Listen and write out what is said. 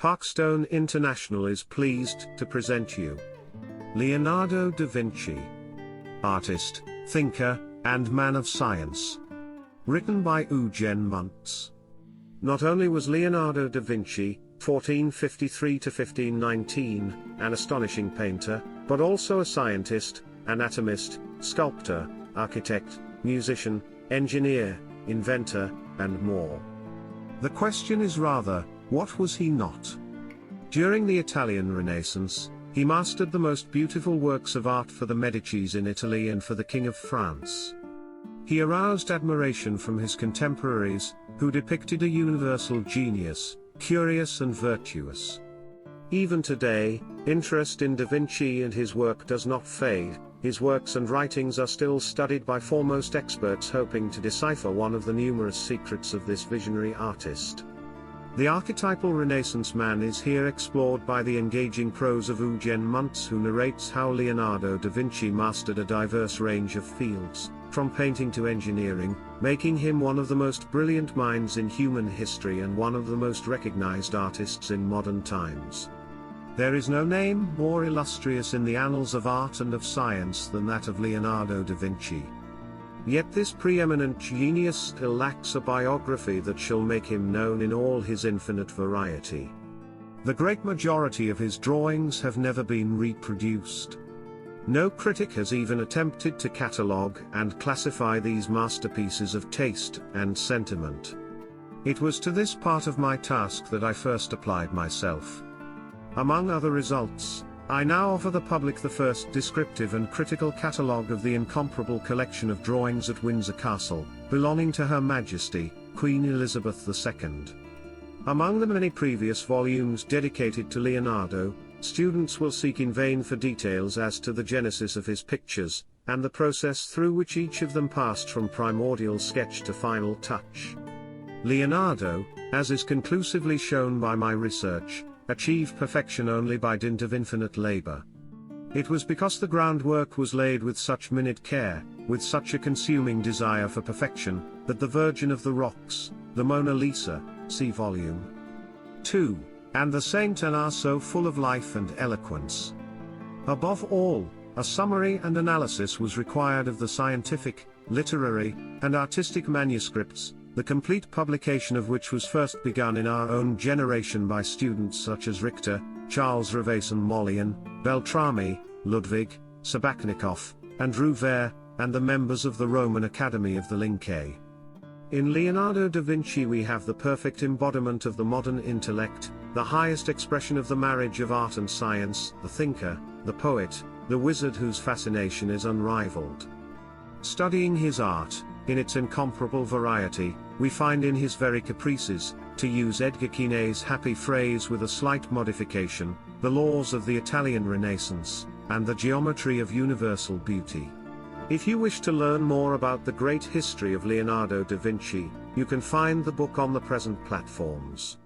Parkstone International is pleased to present you Leonardo da Vinci. Artist, thinker, and man of science. Written by Eugène Müntz. Not only was Leonardo da Vinci, 1453 to 1519, an astonishing painter, but also a scientist, anatomist, sculptor, architect, musician, engineer, inventor, and more. The question is rather, what was he not? During the Italian Renaissance, he mastered the most beautiful works of art for the Medicis in Italy and for the King of France. He aroused admiration from his contemporaries, who depicted a universal genius, curious and virtuous. Even today, interest in Da Vinci and his work does not fade. His works and writings are still studied by foremost experts hoping to decipher one of the numerous secrets of this visionary artist. The archetypal Renaissance man is here explored by the engaging prose of Eugène Müntz, who narrates how Leonardo da Vinci mastered a diverse range of fields, from painting to engineering, making him one of the most brilliant minds in human history and one of the most recognized artists in modern times. There is no name more illustrious in the annals of art and of science than that of Leonardo da Vinci. Yet this preeminent genius still lacks a biography that shall make him known in all his infinite variety. The great majority of his drawings have never been reproduced. No critic has even attempted to catalogue and classify these masterpieces of taste and sentiment. It was to this part of my task that I first applied myself. Among other results, I now offer the public the first descriptive and critical catalogue of the incomparable collection of drawings at Windsor Castle, belonging to Her Majesty, Queen Elizabeth II. Among the many previous volumes dedicated to Leonardo, students will seek in vain for details as to the genesis of his pictures, and the process through which each of them passed from primordial sketch to final touch. Leonardo, as is conclusively shown by my research, achieved perfection only by dint of infinite labor. It was because the groundwork was laid with such minute care, with such a consuming desire for perfection, that the Virgin of the Rocks, the Mona Lisa, see Volume 2, and the Saint Anne are so full of life and eloquence. Above all, a summary and analysis was required of the scientific, literary, and artistic manuscripts, the complete publication of which was first begun in our own generation by students such as Richter, Charles Ravaisin-Mollion, Beltrami, Ludwig, Sabachnikov, and Rouvert, and the members of the Roman Academy of the Lyncée. In Leonardo da Vinci we have the perfect embodiment of the modern intellect, the highest expression of the marriage of art and science, the thinker, the poet, the wizard whose fascination is unrivaled. Studying his art, in its incomparable variety, we find in his very caprices, to use Edgar Quinet's happy phrase with a slight modification, the laws of the Italian Renaissance, and the geometry of universal beauty. If you wish to learn more about the great history of Leonardo da Vinci, you can find the book on the present platforms.